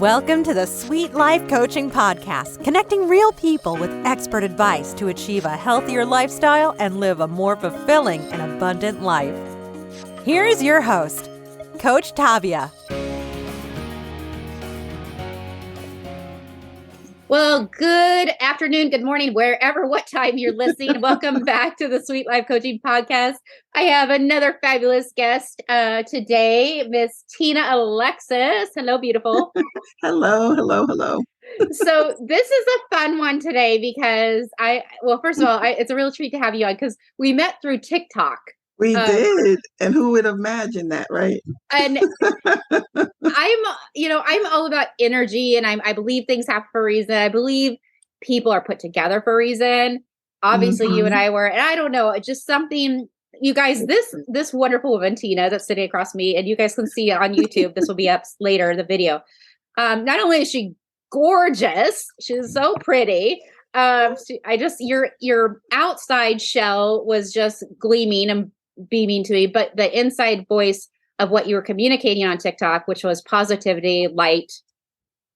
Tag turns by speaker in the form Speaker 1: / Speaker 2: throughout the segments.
Speaker 1: Welcome to the Sweet Life Coaching Podcast, connecting real people with expert advice to achieve a healthier lifestyle and live a more fulfilling and abundant life. Here is your host, Coach Tavia.
Speaker 2: Well, good afternoon, good morning, wherever, what time you're listening. Welcome back to the Sweet Life Coaching Podcast. I have another fabulous guest today, Miss Tina Alexis. Hello, beautiful.
Speaker 3: Hello.
Speaker 2: So this is a fun one today because first of all, it's a real treat to have you on because we met through TikTok.
Speaker 3: We did. And who would imagine that, right?
Speaker 2: And I'm all about energy, and I believe things happen for a reason. I believe people are put together for a reason. Obviously, you and I were, and I don't know, it's just something, you guys, this wonderful woman, Tina, that's sitting across me, and you guys can see it on YouTube. This will be up later, the video. Not only is she gorgeous, she's so pretty. Your outside shell was just gleaming and beaming to me, but the inside voice of what you were communicating on TikTok, which was positivity, light,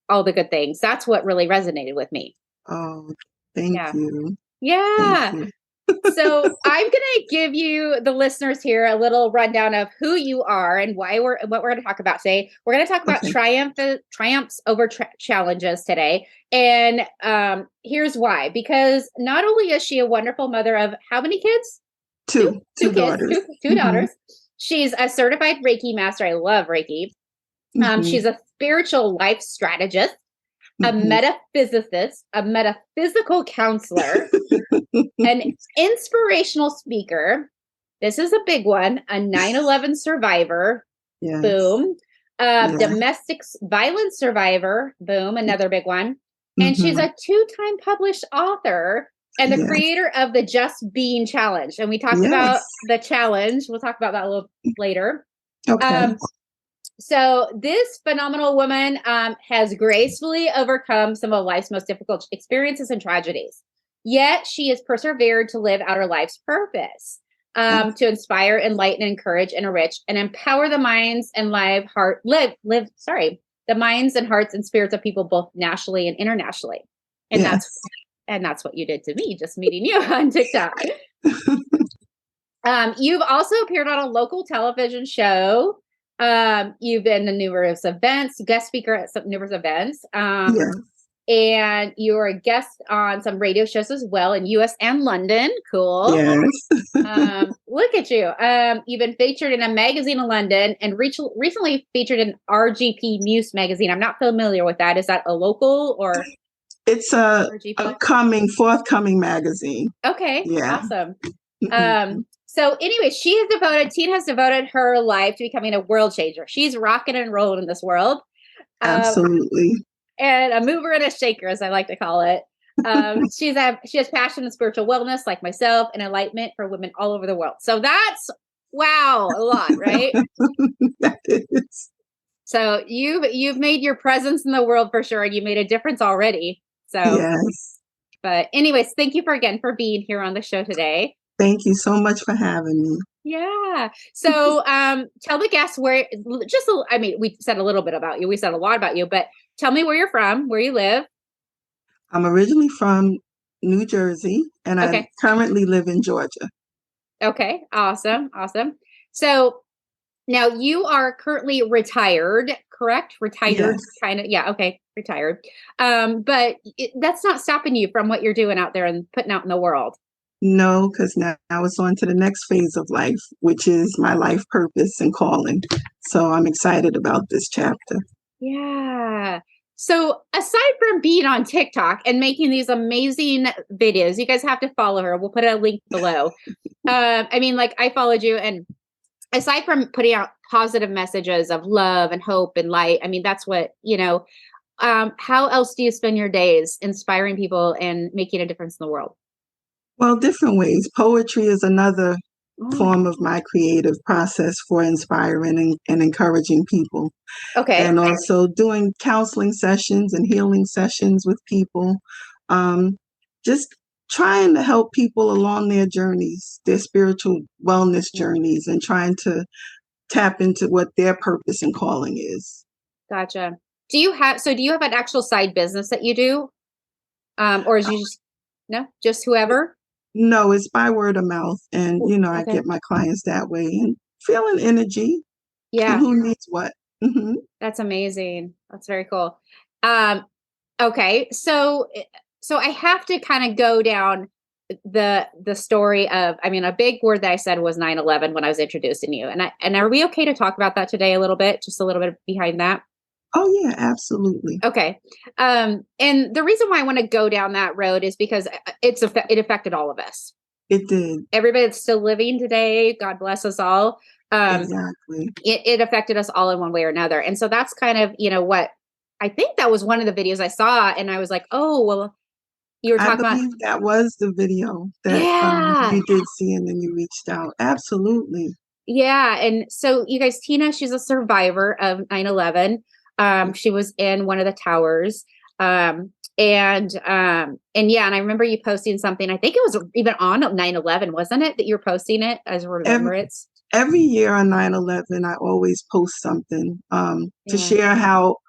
Speaker 2: all the good things. That's what really resonated with me.
Speaker 3: Oh, thank you.
Speaker 2: Yeah.
Speaker 3: Thank you.
Speaker 2: So I'm going to give you, the listeners here, a little rundown of who you are and what we're going to talk about today. We're going to talk about triumphs over challenges today. And here's why. Because not only is she a wonderful mother of how many kids?
Speaker 3: Two daughters.
Speaker 2: Two daughters. She's a certified Reiki Master. I love Reiki. She's a spiritual life strategist, a metaphysicist, a metaphysical counselor, an inspirational speaker. This is a big one. A 9/11 survivor. Yes. Boom. Domestic violence survivor. Boom. Another big one. And she's a 2-time published author and the creator of the Just Being Challenge. And we talked about the challenge. We'll talk about that a little later.
Speaker 3: Okay.
Speaker 2: So this phenomenal woman has gracefully overcome some of life's most difficult experiences and tragedies. Yet she has persevered to live out her life's purpose, to inspire, enlighten, encourage, enrich, and empower the minds and the minds and hearts and spirits of people both nationally and internationally. And that's what you did to me, just meeting you on TikTok. You've also appeared on a local television show. You've been to numerous events, guest speaker at some numerous events. And you were a guest on some radio shows as well in US and London. Cool.
Speaker 3: Yes.
Speaker 2: Look at you. You've been featured in a magazine in London and recently featured in RGP Muse Magazine. I'm not familiar with that. Is that a local or...
Speaker 3: It's a forthcoming magazine.
Speaker 2: Okay. Yeah. Awesome. So anyway, Tina has devoted her life to becoming a world changer. She's rocking and rolling in this world.
Speaker 3: Absolutely.
Speaker 2: And a mover and a shaker, as I like to call it. She has passion in spiritual wellness, like myself, and enlightenment for women all over the world. So that's, wow, a lot, right?
Speaker 3: That is.
Speaker 2: So you've made your presence in the world for sure, and you made a difference already. So,
Speaker 3: yes.
Speaker 2: But anyways, thank you for being here on the show today.
Speaker 3: Thank you so much for having me.
Speaker 2: Yeah. So, tell the guests we said a little bit about you. We said a lot about you, but tell me where you're from, where you live.
Speaker 3: I'm originally from New Jersey, and I currently live in Georgia. Okay.
Speaker 2: Awesome. So now you are currently retired, correct? Retired,
Speaker 3: yes.
Speaker 2: Kind of. Yeah. Okay. Retired. But that's not stopping you from what you're doing out there and putting out in the world.
Speaker 3: No, because now it's on to the next phase of life, which is my life purpose and calling. So I'm excited about this chapter.
Speaker 2: Yeah. So aside from being on TikTok and making these amazing videos, you guys have to follow her. We'll put a link below. I followed you, and aside from putting out positive messages of love and hope and light, that's what, how else do you spend your days inspiring people and making a difference in the world?
Speaker 3: Well, different ways. Poetry is another form of my creative process for inspiring and encouraging people.
Speaker 2: Okay.
Speaker 3: And also doing counseling sessions and healing sessions with people. Just trying to help people along their journeys, their spiritual wellness journeys, and trying to tap into what their purpose and calling is.
Speaker 2: Gotcha. Do you have an actual side business that you do? Or is you just whoever?
Speaker 3: No, it's by word of mouth. And, I
Speaker 2: Okay.
Speaker 3: get my clients that way and feeling energy and
Speaker 2: Yeah,
Speaker 3: who needs what. Hmm.
Speaker 2: that's amazing. That's very cool. Okay. So I have to kind of go down the story of, I mean, a big word that I said was 9/11 when I was introducing you. And are we okay to talk about that today a little bit? Just a little bit behind that?
Speaker 3: Oh, yeah, absolutely.
Speaker 2: Okay. And the reason why I want to go down that road is because it affected all of us.
Speaker 3: It did.
Speaker 2: Everybody that's still living today, God bless us all.
Speaker 3: Exactly.
Speaker 2: It affected us all in one way or another. And so that's kind of, what I think that was one of the videos I saw. And I was like, oh, well, you were
Speaker 3: I
Speaker 2: talking about,
Speaker 3: believe that was the video that
Speaker 2: yeah.
Speaker 3: you did see and then you reached out. Absolutely.
Speaker 2: Yeah. And so you guys, Tina, she's a survivor of 9/11. She was in one of the towers. And yeah, and I remember you posting something. I think it was even on 9/11, wasn't it? That you're posting it as remembrance.
Speaker 3: Every year on 9/11, I always post something to share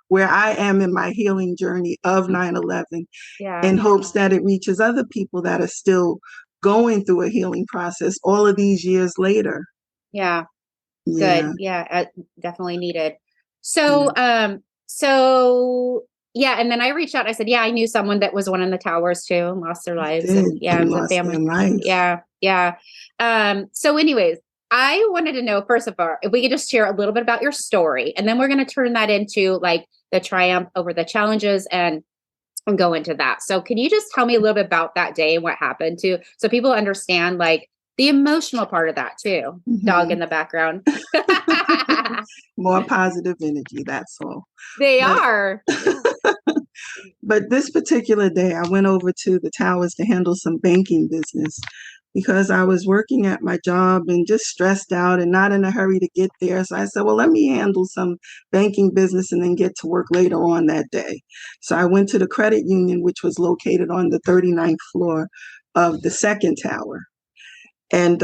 Speaker 3: where I am in my healing journey of 9/11 in hopes that it reaches other people that are still going through a healing process all of these years later.
Speaker 2: Yeah.
Speaker 3: Yeah.
Speaker 2: Good. Yeah. Definitely needed. So, yeah. And then I reached out and I said, yeah, I knew someone that was one in the towers too, and lost their lives. And yeah, it was a family. Yeah. Yeah. So anyways, I wanted to know, first of all, if we could just share a little bit about your story, and then we're going to turn that into like the triumph over the challenges and go into that. So can you just tell me a little bit about that day and what happened to, so people understand like the emotional part of that too?
Speaker 3: Mm-hmm.
Speaker 2: Dog in the background.
Speaker 3: More positive energy, that's all.
Speaker 2: They are.
Speaker 3: But this particular day, I went over to the towers to handle some banking business because I was working at my job and just stressed out and not in a hurry to get there. So I said, well, let me handle some banking business and then get to work later on that day. So I went to the credit union, which was located on the 39th floor of the second tower. And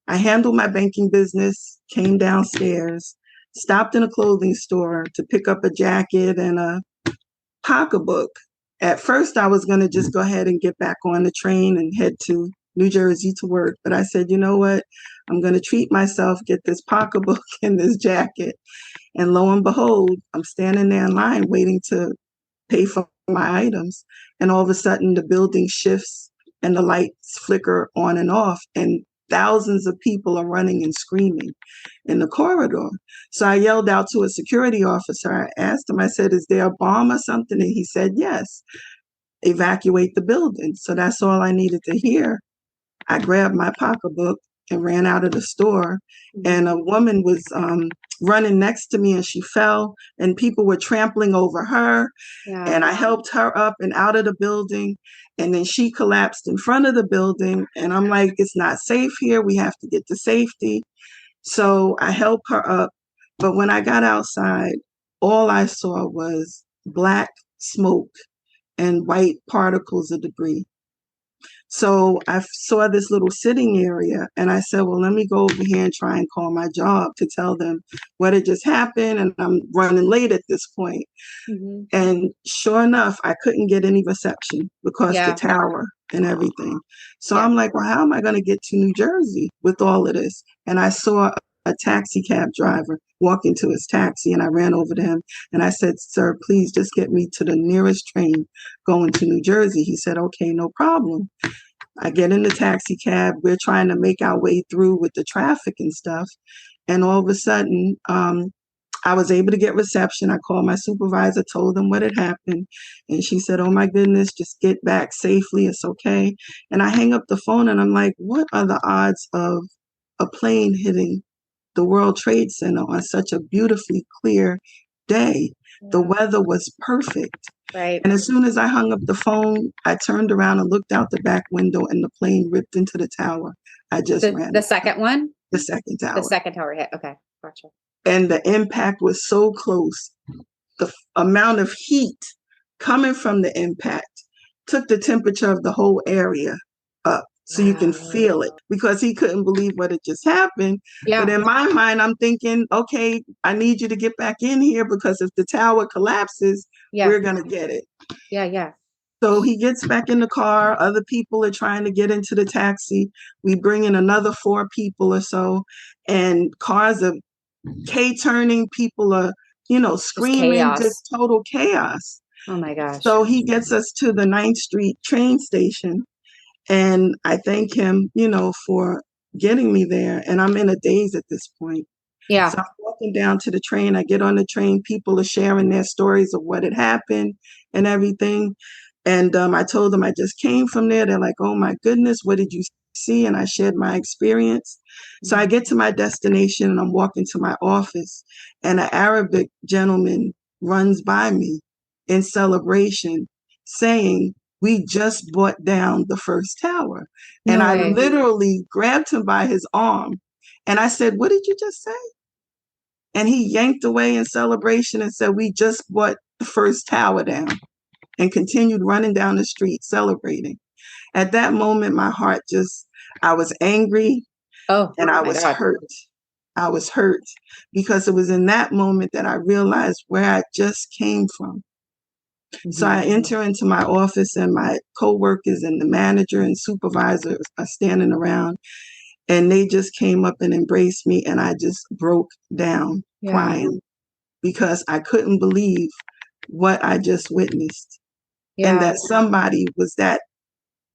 Speaker 3: I handled my banking business, came downstairs, stopped in a clothing store to pick up a jacket and a pocketbook. At first, I was going to just go ahead and get back on the train and head to New Jersey to work. But I said, you know what? I'm going to treat myself, get this pocketbook and this jacket. And lo and behold, I'm standing there in line waiting to pay for my items. And all of a sudden, the building shifts and the lights flicker on and off. And thousands of people are running and screaming in the corridor. So I yelled out to a security officer. I asked him, I said, is there a bomb or something? And he said, yes, evacuate the building. So that's all I needed to hear. I grabbed my pocketbook and ran out of the store. And a woman was running next to me and she fell and people were trampling over her. Yeah. And I helped her up and out of the building. And then she collapsed in front of the building. And I'm like, it's not safe here. We have to get to safety. So I helped her up. But when I got outside, all I saw was black smoke and white particles of debris. So I saw this little sitting area and I said, well, let me go over here and try and call my job to tell them what had just happened. And I'm running late at this point. Mm-hmm. And sure enough, I couldn't get any reception because the tower and everything. So I'm like, well, how am I going to get to New Jersey with all of this? And I saw a taxi cab driver walk into his taxi and I ran over to him and I said, sir, please just get me to the nearest train going to New Jersey. He said, okay, no problem. I get in the taxi cab. We're trying to make our way through with the traffic and stuff. And all of a sudden, I was able to get reception. I called my supervisor, told them what had happened. And she said, oh my goodness, just get back safely. It's okay. And I hang up the phone and I'm like, what are the odds of a plane hitting the World Trade Center on such a beautifully clear day? The weather was perfect. Right. And as soon as I hung up the phone, I turned around and looked out the back window and the plane ripped into the tower. I just ran.
Speaker 2: The second one?
Speaker 3: The second tower.
Speaker 2: The second tower hit. Okay. Gotcha.
Speaker 3: And the impact was so close. The amount of heat coming from the impact took the temperature of the whole area up so you can feel it, because he couldn't believe what had just happened.
Speaker 2: Yeah.
Speaker 3: But in my mind, I'm thinking, okay, I need you to get back in here, because if the tower collapses, we're going to get it.
Speaker 2: Yeah. Yeah.
Speaker 3: So he gets back in the car. Other people are trying to get into the taxi. We bring in another 4 people or so, and cars are K-turning. People are, screaming, just total chaos.
Speaker 2: Oh my gosh.
Speaker 3: So he gets us to the 9th Street train station, and I thank him, for getting me there. And I'm in a daze at this point.
Speaker 2: Yeah.
Speaker 3: So I'm walking down to the train. I get on the train. People are sharing their stories of what had happened and everything. And I told them I just came from there. They're like, oh my goodness, what did you see? And I shared my experience. So I get to my destination and I'm walking to my office, and an Arabic gentleman runs by me in celebration saying, we just brought down the first tower. And I literally grabbed him by his arm and I said, what did you just say? And he yanked away in celebration and said, we just brought the first tower down, and continued running down the street celebrating. At that moment, my heart I was angry, and I was hurt. I was hurt because it was in that moment that I realized where I just came from. Mm-hmm. So I enter into my office, and my coworkers and the manager and supervisor are standing around, and they just came up and embraced me, and I just broke down crying because I couldn't believe what I just witnessed. And that somebody was that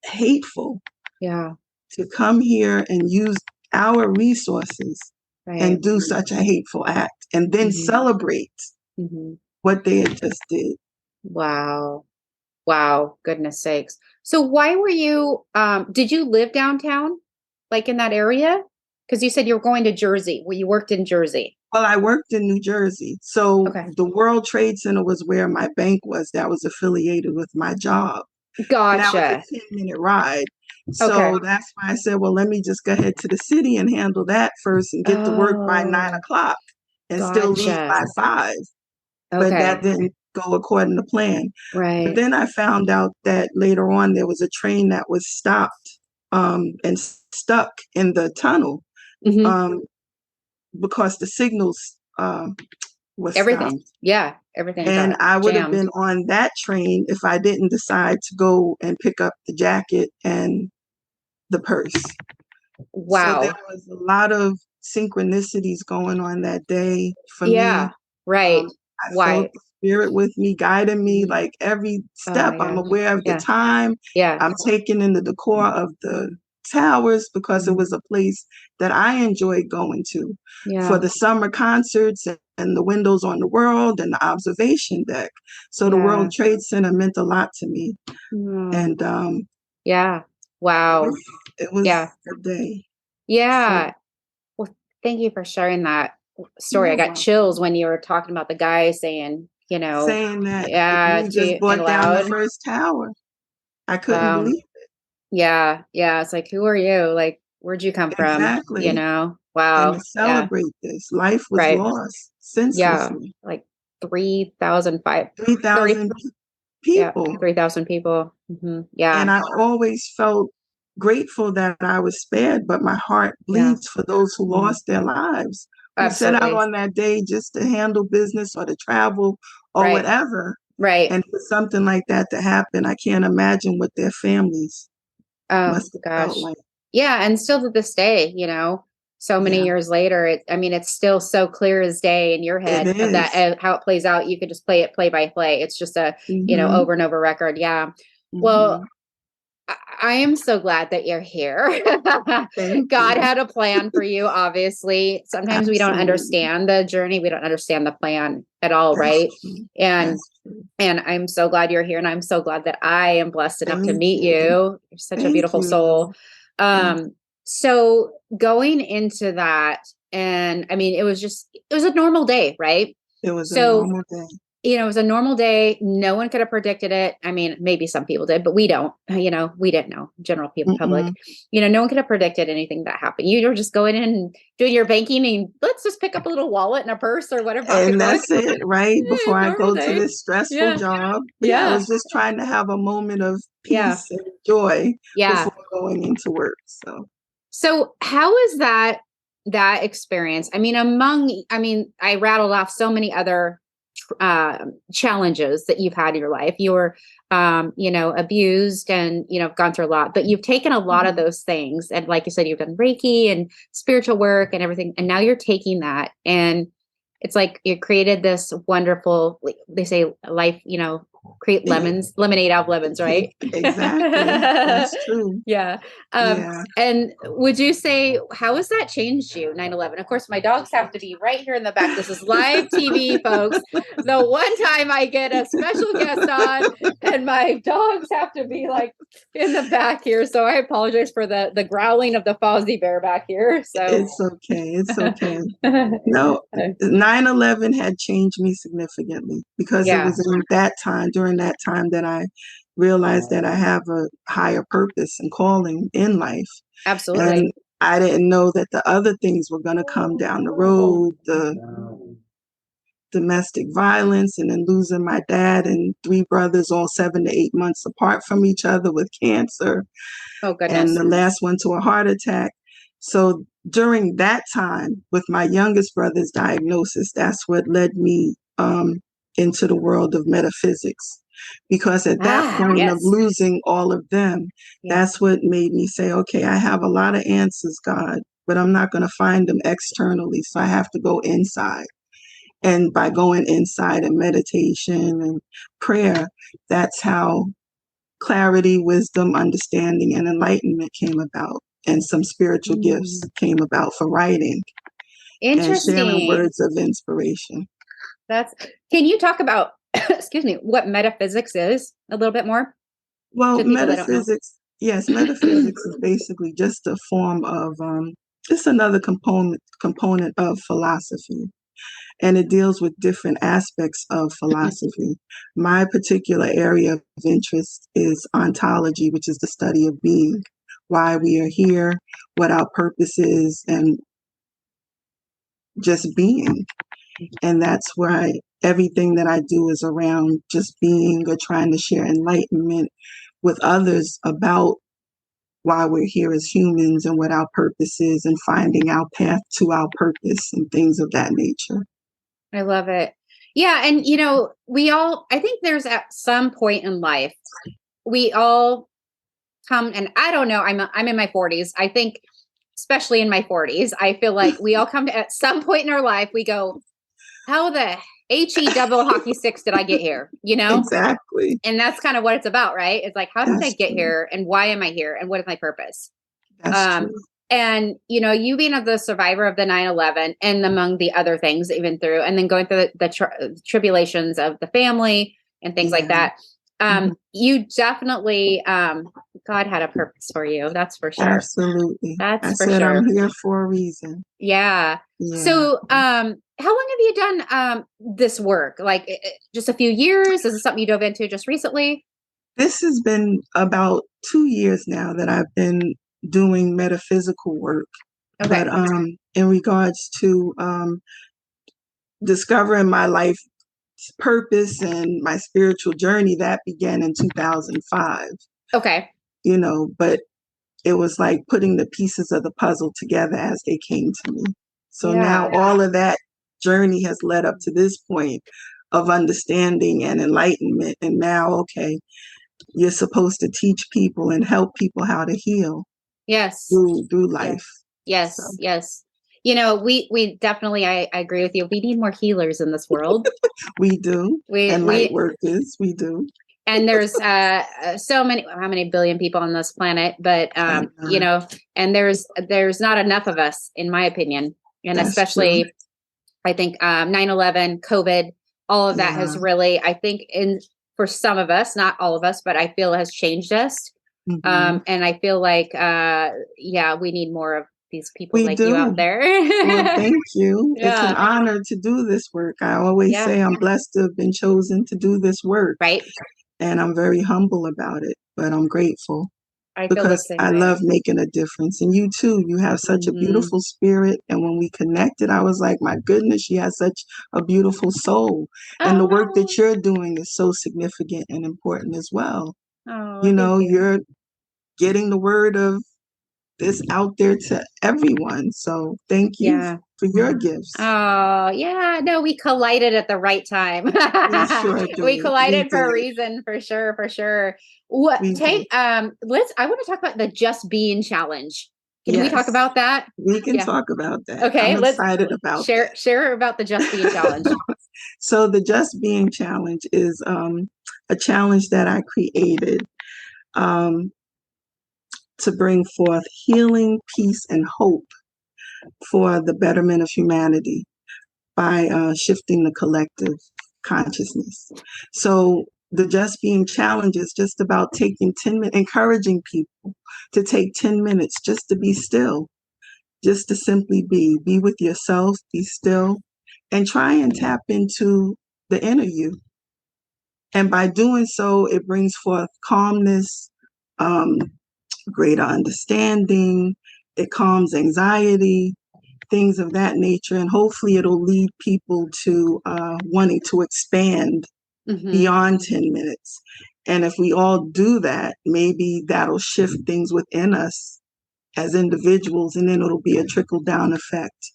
Speaker 3: hateful to come here and use our resources and do such a hateful act, and then celebrate what they had just did.
Speaker 2: Wow. Goodness sakes. So why were you, did you live downtown, like in that area? Because you said you were going to Jersey, where you worked in Jersey.
Speaker 3: Well, I worked in New Jersey. So the World Trade Center was where my bank was that was affiliated with my job.
Speaker 2: Gotcha.
Speaker 3: That was a 10-minute ride. So that's why I said, well, let me just go ahead to the city and handle that first and get to work by 9 o'clock and still leave by 5. But that didn't go according to plan.
Speaker 2: Right.
Speaker 3: But then I found out that later on there was a train that was stopped and stuck in the tunnel because the signals was
Speaker 2: everything.
Speaker 3: stopped.
Speaker 2: Yeah, everything.
Speaker 3: And I would have
Speaker 2: jammed.
Speaker 3: been on that train if I didn't decide to go and pick up the jacket and the purse.
Speaker 2: Wow.
Speaker 3: So there was a lot of synchronicities going on that day for me.
Speaker 2: Right.
Speaker 3: I felt the spirit with me, guiding me, like every step. I'm aware of the time. I'm taking in the decor of the towers because it was a place that I enjoyed going to for the summer concerts and the windows on the world and the observation deck. So the World Trade Center meant a lot to me. And
Speaker 2: wow.
Speaker 3: It was a day.
Speaker 2: Yeah. So, well, thank you for sharing that story. I got chills when you were talking about the guy saying that
Speaker 3: we just brought down the first tower. I couldn't believe it.
Speaker 2: Yeah. It's like, who are you? Like, where'd you come from?
Speaker 3: Exactly.
Speaker 2: Wow.
Speaker 3: And to celebrate this, life was lost senselessly.
Speaker 2: Like 3,000
Speaker 3: people.
Speaker 2: 3,000 people. Mm-hmm. Yeah.
Speaker 3: And I always felt grateful that I was spared, but my heart bleeds for those who lost their lives, who set out on that day just to handle business or to travel or whatever.
Speaker 2: Right.
Speaker 3: And for something like that to happen, I can't imagine what their families must have felt like.
Speaker 2: Yeah. And still to this day, so many years later, it's still so clear as day in your head of that, how it plays out. You could just play it play by play. It's just a, over and over record. Yeah. Well, I am so glad that you're here. God had a plan for you, obviously. Sometimes we don't understand the journey. We don't understand the plan at all, right? And I'm so glad you're here. And I'm so glad that I am blessed enough to meet you. You're such a beautiful soul. So going into that, and it was a normal day, right?
Speaker 3: It was a normal day.
Speaker 2: it was a normal day. No one could have predicted it. I mean, maybe some people did, but we don't, we didn't know, general people, public, no one could have predicted anything that happened. You were just going in and doing your banking and let's just pick up a little wallet and a purse or whatever.
Speaker 3: And that's it, right? Before I go to this stressful job.
Speaker 2: Yeah.
Speaker 3: I was just trying to have a moment of peace and joy
Speaker 2: before
Speaker 3: going into work.
Speaker 2: So how is that experience? I mean, I rattled off so many other challenges that you've had in your life. You were, abused and, gone through a lot, but you've taken a lot of those things. And like you said, you've done Reiki and spiritual work and everything. And now you're taking that and it's like you created this wonderful, they say life, create lemonade out of lemons, right?
Speaker 3: Exactly. That's true.
Speaker 2: Yeah. And would you say, how has that changed you, 9/11? Of course, my dogs have to be right here in the back. This is live TV, folks. The one time I get a special guest on and my dogs have to be like in the back here. So I apologize for the growling of the Fozzie Bear back here. So
Speaker 3: it's okay. It's okay. No, 9/11 had changed me significantly because it was during that time that I realized that I have a higher purpose and calling in life.
Speaker 2: Absolutely.
Speaker 3: And I didn't know that the other things were going to come down the road, the domestic violence, and then losing my dad and 3 brothers, all 7 to 8 months apart from each other with cancer.
Speaker 2: Oh, goodness.
Speaker 3: And the last one to a heart attack. So during that time with my youngest brother's diagnosis, that's what led me into the world of metaphysics, because at that point of losing all of them, that's what made me say, okay, I have a lot of answers, God, but I'm not going to find them externally. So I have to go inside. And by going inside and meditation and prayer, that's how clarity, wisdom, understanding, and enlightenment came about. And some spiritual gifts came about for writing.
Speaker 2: Interesting.
Speaker 3: And sharing words of inspiration.
Speaker 2: Can you talk about, excuse me, what metaphysics is a little bit more?
Speaker 3: Well, metaphysics is basically just a form of, it's another component of philosophy. And it deals with different aspects of philosophy. My particular area of interest is ontology, which is the study of being, why we are here, what our purpose is, and just being. And that's why everything that I do is around just being or trying to share enlightenment with others about why we're here as humans and what our purpose is and finding our path to our purpose and things of that nature.
Speaker 2: I love it. Yeah. And, I think there's at some point in life, we all come, and I don't know, I'm in my 40s. I think, especially in my 40s, I feel like we all come to, at some point in our life, we go, how the HE double hockey sticks did I get here?
Speaker 3: Exactly.
Speaker 2: And that's kind of what it's about, right? It's like, how did I get here and why am I here? And what is my purpose?
Speaker 3: That's true.
Speaker 2: And, you being the survivor of the 9/11 and among the other things that you've been through, and then going through the tribulations of the family and things like that. You definitely, God had a purpose for you. That's for sure.
Speaker 3: Absolutely.
Speaker 2: That's for sure.
Speaker 3: I'm here for a reason.
Speaker 2: Yeah. So, how long have you done this work? Like just a few years? Is it something you dove into just recently?
Speaker 3: This has been about 2 years now that I've been doing metaphysical work.
Speaker 2: Okay.
Speaker 3: But in regards to discovering my life purpose and my spiritual journey, that began in 2005.
Speaker 2: Okay.
Speaker 3: But it was like putting the pieces of the puzzle together as they came to me. So now all of that journey has led up to this point of understanding and enlightenment. And now, okay, you're supposed to teach people and help people how to heal.
Speaker 2: Yes.
Speaker 3: Through life.
Speaker 2: Yes. So. Yes. We definitely, I agree with you. We need more healers in this world.
Speaker 3: We do. And light workers, we do.
Speaker 2: And there's so many, how many billion people on this planet, but, and there's not enough of us, in my opinion. And that's especially, true. I think 9/11, COVID, all of that has really, I think for some of us, not all of us, but I feel has changed us. And I feel like, we need more of these people
Speaker 3: We
Speaker 2: like you out
Speaker 3: do.
Speaker 2: there.
Speaker 3: Well, thank you. It's an
Speaker 2: Yeah.
Speaker 3: honor to do this work. I always say I'm blessed to have been chosen to do this work.
Speaker 2: Right.
Speaker 3: And I'm very humble about it, but I'm grateful
Speaker 2: I feel the
Speaker 3: because
Speaker 2: same
Speaker 3: I
Speaker 2: way.
Speaker 3: love making a difference. And you too, you have such a beautiful spirit. And when we connected, I was like, my goodness, she has such a beautiful soul. And the work that you're doing is so significant and important as well.
Speaker 2: Oh,
Speaker 3: You're getting the word of this out there to everyone. So thank you for your gifts.
Speaker 2: Oh, yeah. No, we collided at the right time.
Speaker 3: We sure did.
Speaker 2: We collided for a reason, for sure, for sure. I want to talk about the Just Being Challenge. Can we talk about that?
Speaker 3: We can talk about that.
Speaker 2: Okay,
Speaker 3: I'm excited about that.
Speaker 2: Share about the Just Being Challenge.
Speaker 3: So the Just Being Challenge is a challenge that I created to bring forth healing, peace, and hope for the betterment of humanity by shifting the collective consciousness. So the Just Being Challenge is just about taking 10 minutes, encouraging people to take 10 minutes just to be still, just to simply be with yourself, be still, and try and tap into the inner you. And by doing so, it brings forth calmness, greater understanding, it calms anxiety, things of that nature. And hopefully it'll lead people to wanting to expand beyond 10 minutes. And if we all do that, maybe that'll shift things within us as individuals, and then it'll be a trickle down effect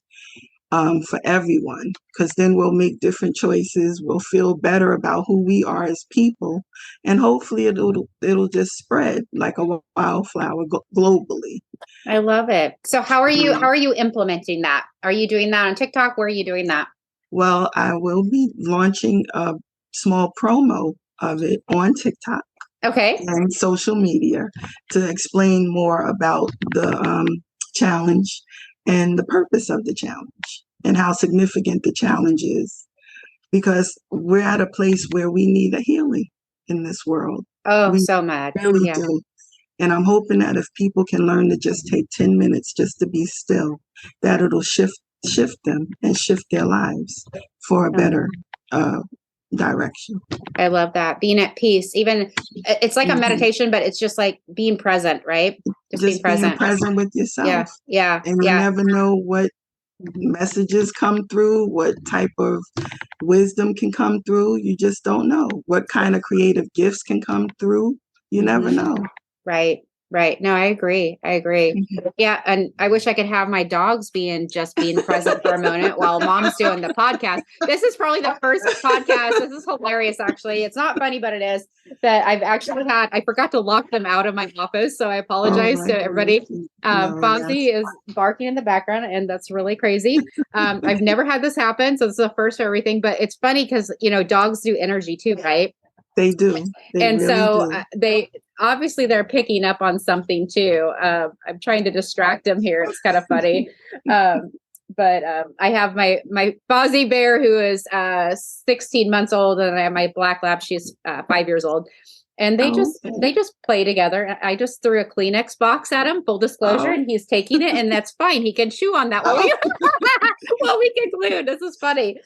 Speaker 3: for everyone, because then we'll make different choices. We'll feel better about who we are as people, and hopefully it'll just spread like a wildflower globally.
Speaker 2: I love it. So how are you implementing that? Are you doing that on TikTok? Where are you doing that?
Speaker 3: Well, I will be launching a small promo of it on TikTok.
Speaker 2: Okay.
Speaker 3: And social media to explain more about the challenge and the purpose of the challenge and how significant the challenge is, because we're at a place where we need a healing in this world.
Speaker 2: Oh,
Speaker 3: we
Speaker 2: so mad.
Speaker 3: Really do. And I'm hoping that if people can learn to just take 10 minutes just to be still, that it'll shift them and shift their lives for a better direction.
Speaker 2: I love that. Being at peace. Even it's like a meditation, but it's just like being present, right?
Speaker 3: Just being present with yourself.
Speaker 2: Yeah.
Speaker 3: And you never know what messages come through, what type of wisdom can come through. You just don't know what kind of creative gifts can come through. You never know.
Speaker 2: Right. No, I agree. Yeah. And I wish I could have my dogs just being present for a moment while mom's doing the podcast. This is probably the first podcast. This is hilarious, actually. It's not funny, but it is, that I've actually I forgot to lock them out of my office. So I apologize to everybody. Fonzie is barking in the background, and that's really crazy. I've never had this happen. So this is the first for everything, but it's funny because, dogs do energy too, right?
Speaker 3: They do.
Speaker 2: And so obviously they're picking up on something too. I'm trying to distract them here. It's kind of funny. But I have my Fozzie bear, who is 16 months old, and I have my black lab. She's 5 years old. And they just play together. I just threw a Kleenex box at him, full disclosure, and he's taking it, and that's fine. He can chew on that while we conclude. This is funny.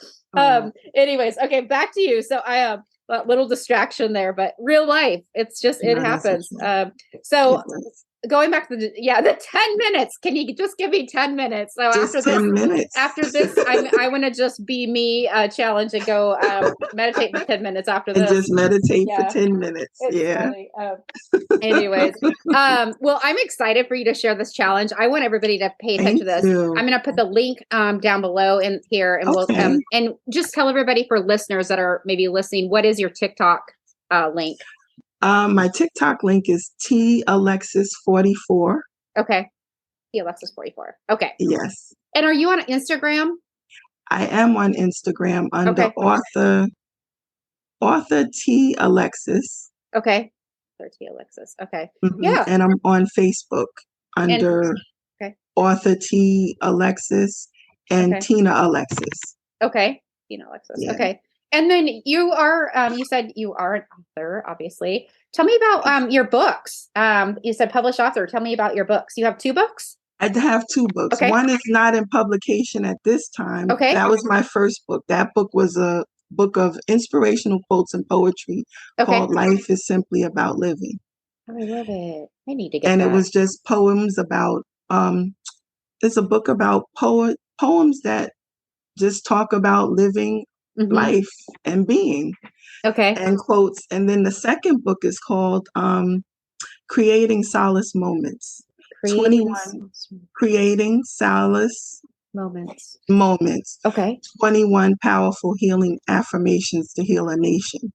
Speaker 2: Anyways, okay, back to you. So I a little distraction there, but real life, it's just, it happens. So going back to the 10 minutes, can you just give me 10 minutes? So
Speaker 3: just
Speaker 2: after this, I want to just be me challenge and go meditate for 10 minutes after this.
Speaker 3: And just meditate for 10 minutes.
Speaker 2: Anyways, well, I'm excited for you to share this challenge. I want everybody to pay attention to this. I'm going to put the link down below in here, and we'll and just tell everybody, for listeners that are maybe listening, what is your TikTok link?
Speaker 3: My TikTok link is T Alexis 44.
Speaker 2: Okay. T Alexis 44. Okay.
Speaker 3: Yes.
Speaker 2: And are you on Instagram?
Speaker 3: I am on Instagram under author T Alexis.
Speaker 2: Okay. T Alexis. Okay.
Speaker 3: Yeah. And I'm on Facebook under author T Alexis and Tina Alexis.
Speaker 2: Okay. Tina Alexis. Yeah. Okay. And then you are, you said you are an author, obviously. Tell me about your books. You said published author. Tell me about your books. You have 2 books?
Speaker 3: I have two books.
Speaker 2: Okay.
Speaker 3: One is not in publication at this time.
Speaker 2: Okay.
Speaker 3: That was my first book. That book was a book of inspirational quotes and poetry called Life is Simply About Living.
Speaker 2: Oh, I love it. I need to get
Speaker 3: And
Speaker 2: that.
Speaker 3: it was just poems about, it's a book about poems that just talk about living life and being.
Speaker 2: Okay.
Speaker 3: And quotes. And then the second book is called Creating Solace Moments. Creating Solace Moments.
Speaker 2: Okay.
Speaker 3: 21 powerful healing affirmations to heal a nation.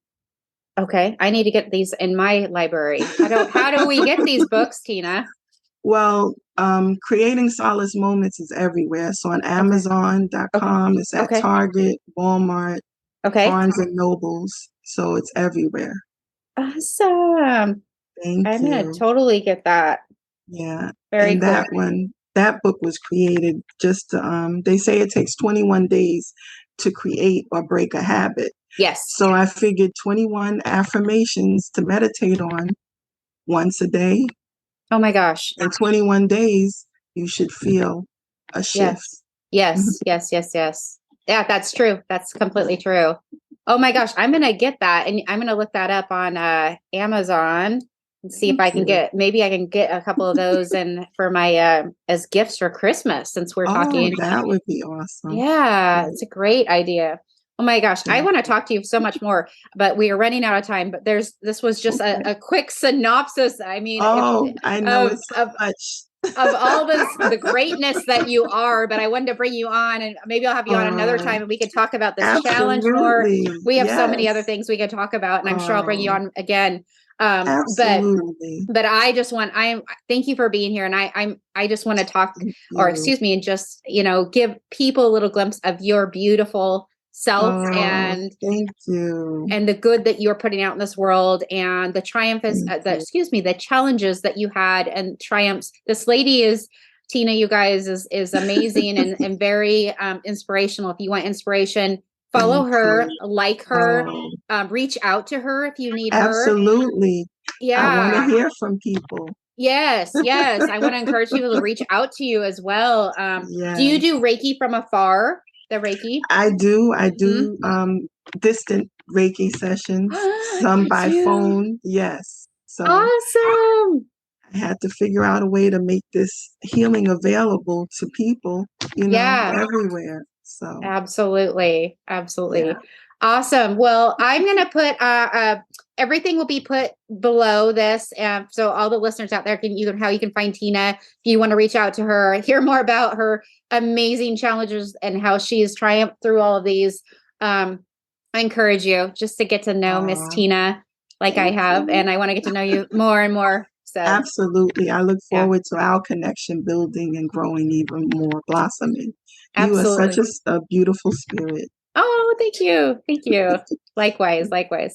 Speaker 2: Okay. I need to get these in my library. How do we get these books, Tina?
Speaker 3: Well, Creating Solace Moments is everywhere. So on Amazon.com, it's at Target, Walmart, Barnes and Nobles. So it's everywhere.
Speaker 2: Awesome.
Speaker 3: Thank you.
Speaker 2: I'm going to totally get that.
Speaker 3: Yeah.
Speaker 2: Very
Speaker 3: and
Speaker 2: cool.
Speaker 3: That book was created just to, they say it takes 21 days to create or break a habit.
Speaker 2: Yes.
Speaker 3: So I figured 21 affirmations to meditate on once a day.
Speaker 2: Oh my gosh.
Speaker 3: In 21 days, you should feel a shift.
Speaker 2: Yes. Yeah, that's true. That's completely true. Oh my gosh. I'm going to get that. And I'm going to look that up on Amazon and see if I can get a couple of those and for my, as gifts for Christmas, since we're talking.
Speaker 3: That would be awesome.
Speaker 2: Yeah, it's a great idea. Oh my gosh. I want to talk to you so much more, but we are running out of time, but this was just a quick synopsis. I mean,
Speaker 3: I know it's so much.
Speaker 2: Of all the greatness that you are, but I wanted to bring you on, and maybe I'll have you on another time and we can talk about this challenge more. We have so many other things we can talk about, and I'm sure I'll bring you on again.
Speaker 3: Absolutely.
Speaker 2: But thank you for being here. And I just want to talk, and just, give people a little glimpse of your beautiful self and
Speaker 3: thank you.
Speaker 2: And the good that you're putting out in this world, and the the challenges that you had and triumphs. This lady is Tina, you guys, is amazing and very inspirational. If you want inspiration, follow her, like her, reach out to her if you need her.
Speaker 3: Absolutely.
Speaker 2: Yeah.
Speaker 3: I want to hear from people.
Speaker 2: Yes. I want to encourage people to reach out to you as well. Do you do Reiki from afar? The Reiki?
Speaker 3: I do. Distant Reiki sessions, some by phone. Yes. So
Speaker 2: awesome.
Speaker 3: I had to figure out a way to make this healing available to people, everywhere. So
Speaker 2: absolutely. Yeah. Awesome. Well, I'm going to put everything will be put below this. So all the listeners out there how you can find Tina if you want to reach out to her, hear more about her amazing challenges and how she's triumphed through all of these. I encourage you just to get to know Miss Tina like I have, and I want to get to know you more and more. So
Speaker 3: absolutely. I look forward to our connection building and growing even more, blossoming.
Speaker 2: Absolutely.
Speaker 3: You are such a beautiful spirit.
Speaker 2: Oh, thank you. Likewise.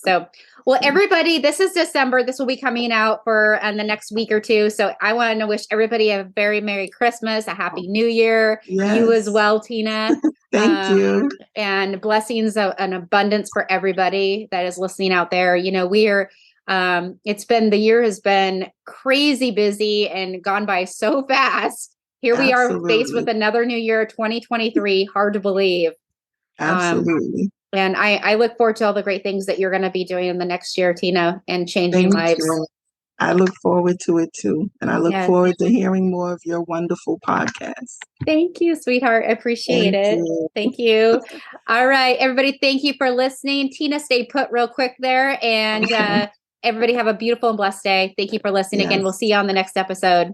Speaker 2: So, well, everybody, this is December. This will be coming out for the next week or two. So I want to wish everybody a very Merry Christmas, a Happy New Year. Yes. You as well, Tina.
Speaker 3: Thank you.
Speaker 2: And blessings and abundance for everybody that is listening out there. We are, the year has been crazy busy and gone by so fast. Here we are faced with another new year, 2023. Hard to believe.
Speaker 3: Absolutely.
Speaker 2: And I look forward to all the great things that you're going to be doing in the next year, Tina, and changing lives.
Speaker 3: I look forward to it too. And I look forward to hearing more of your wonderful podcast.
Speaker 2: Thank you, sweetheart. I appreciate it. Thank you. All right, everybody. Thank you for listening. Tina, stay put real quick there. And everybody have a beautiful and blessed day. Thank you for listening again. We'll see you on the next episode.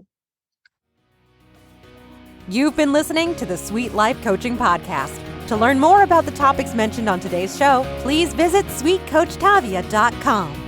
Speaker 1: You've been listening to the Sweet Life Coaching Podcast. To learn more about the topics mentioned on today's show, please visit sweetcoachtavia.com.